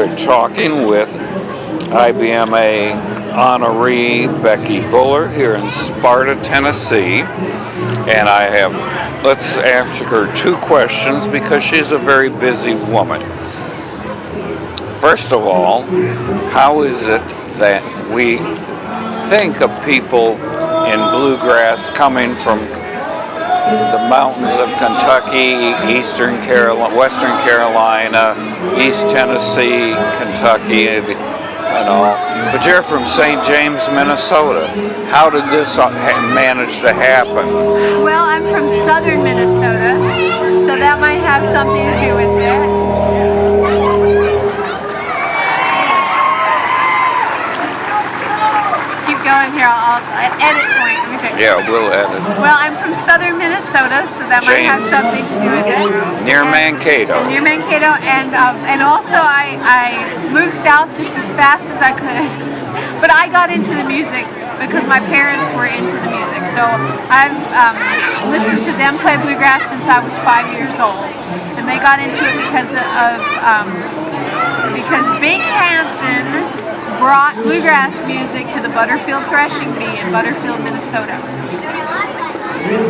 We're talking with IBMA honoree Becky Buller here in Sparta, Tennessee. And let's ask her two questions because she's a very busy woman. First of all, how is it that we think of people in bluegrass coming from the mountains of Kentucky, Western Carolina, East Tennessee, Kentucky, and all, but you're from St. James, Minnesota. How did this manage to happen? Well, I'm from southern Minnesota, so that might have something to do with it. Going here, I'll edit point. Let me check. Yeah, we'll edit. Well, I'm from southern Minnesota, so that might have something to do with it. Near Mankato. Near Mankato, and also I moved south just as fast as I could. But I got into the music because my parents were into the music. So I've listened to them play bluegrass since I was 5 years old, and they got into it because Bink Hansen brought bluegrass music to the Butterfield Threshing Bee in Butterfield, Minnesota.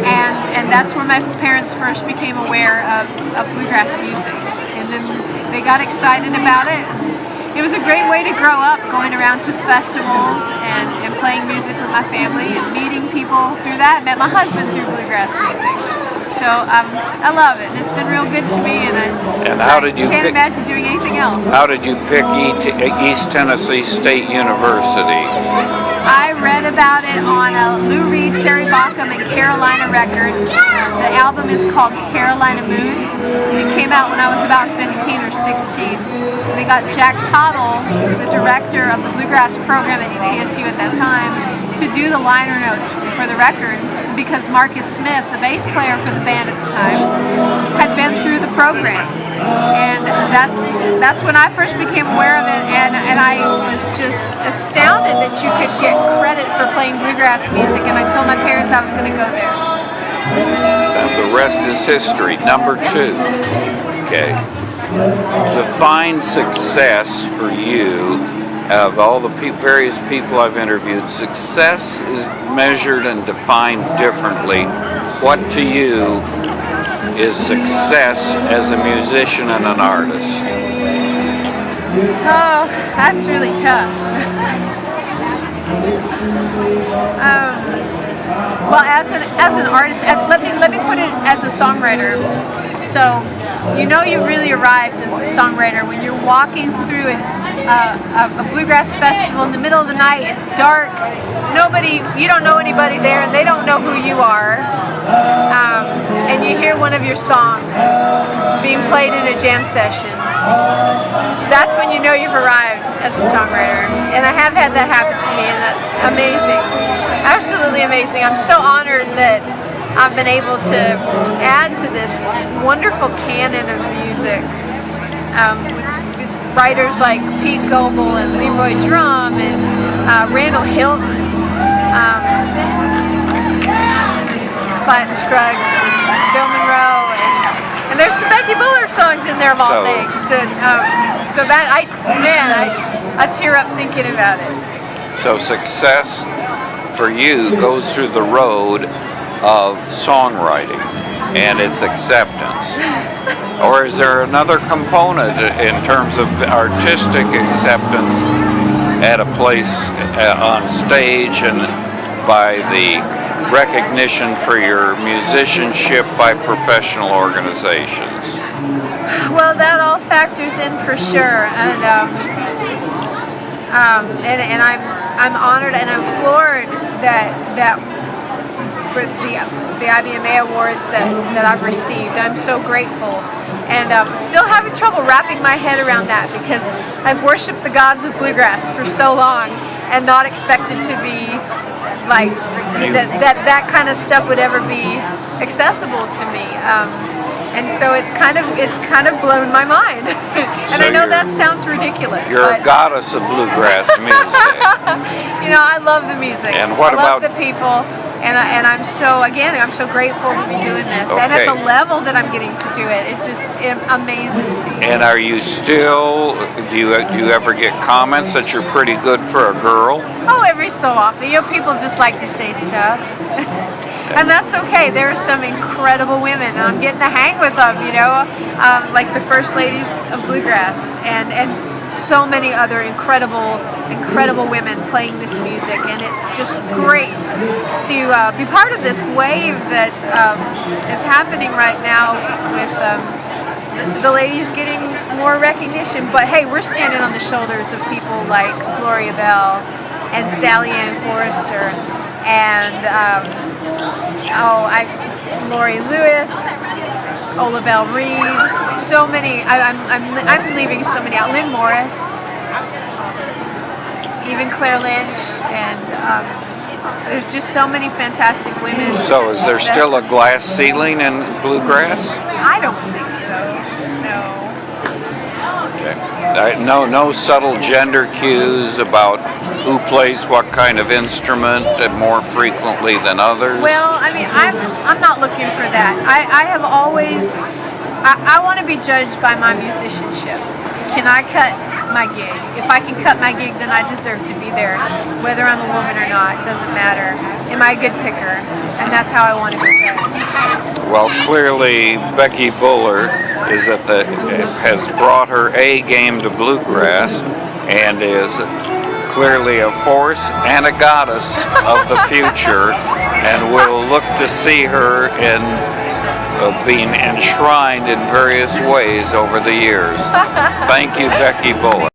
And that's where my parents first became aware of bluegrass music. And then they got excited about it. It was a great way to grow up, going around to festivals and playing music with my family and meeting people through that. I met my husband through bluegrass music. So I love it. It's been real good to me, and I can't imagine doing anything else. How did you pick East Tennessee State University? I read about it on a Lou Reed, Terry Baucom, and Carolina record. The album is called Carolina Moon. It came out when I was about 15 or 16. They got Jack Tottle, the director of the bluegrass program at ETSU at that time, to do the liner notes for the record, because Marcus Smith, the bass player for the band at the time, had been through the program. And that's when I first became aware of it, and I was just astounded that you could get credit for playing bluegrass music, and I told my parents I was going to go there. And the rest is history. Number two. Okay. Define success for you. Of all the various people I've interviewed, success is measured and defined differently. What to you is success as a musician and an artist? Oh, that's really tough. Well, as an artist, let me put it as a songwriter. So, you know you've really arrived as a songwriter when you're walking through a bluegrass festival in the middle of the night. It's dark. You don't know anybody there, and they don't know who you are. And you hear one of your songs being played in a jam session. That's when you know you've arrived as a songwriter. And I have had that happen to me, and that's amazing. Absolutely amazing. I'm so honored that I've been able to add to this wonderful canon of music. Writers like Pete Goebel and Leroy Drum and Randall Hilton, Clayton Scruggs, Bill Monroe, and there's some Becky Buller songs in there of all things. So that I tear up thinking about it. So success for you goes through the road of songwriting and its acceptance. Or is there another component in terms of artistic acceptance at a place on stage and by the recognition for your musicianship by professional organizations? Well, that all factors in for sure, and I'm honored and I'm floored that for the IBMA awards that I've received. I'm so grateful, and still having trouble wrapping my head around that because I've worshipped the gods of bluegrass for so long and not expected to be like that kind of stuff would ever be accessible to me. And so it's kind of blown my mind. And so I know that sounds ridiculous. You're a goddess of bluegrass music. You know, I love the music. And what I love the people. And I'm so grateful to be doing this. And at Okay. the level that I'm getting to do it, it amazes me. And are you still? Do you ever get comments that you're pretty good for a girl? Oh, every so often. People just like to say stuff. And that's okay. There are some incredible women, and I'm getting to hang with them, like the first ladies of bluegrass, and so many other incredible women playing this music, and it's just great to be part of this wave that is happening right now with the ladies getting more recognition. But hey, we're standing on the shoulders of people like Gloria Bell and Sally Ann Forrester and Lori Lewis, Ola Belle Reed, so many. I'm leaving so many out. Lynn Morris, even Claire Lynch, and there's just so many fantastic women. So is there still a glass ceiling in bluegrass? I don't think so. No. Okay. No subtle gender cues about who plays what kind of instrument more frequently than others? Well, I mean, I'm not looking for that. I have always, I want to be judged by my musicianship. Can I cut my gig? If I can cut my gig, then I deserve to be there. Whether I'm a woman or not, doesn't matter. Am I a good picker? And that's how I want to be judged. Well, clearly Becky Buller has brought her A game to bluegrass and is clearly a force and a goddess of the future, and we'll look to see her in being enshrined in various ways over the years. Thank you, Becky Buller.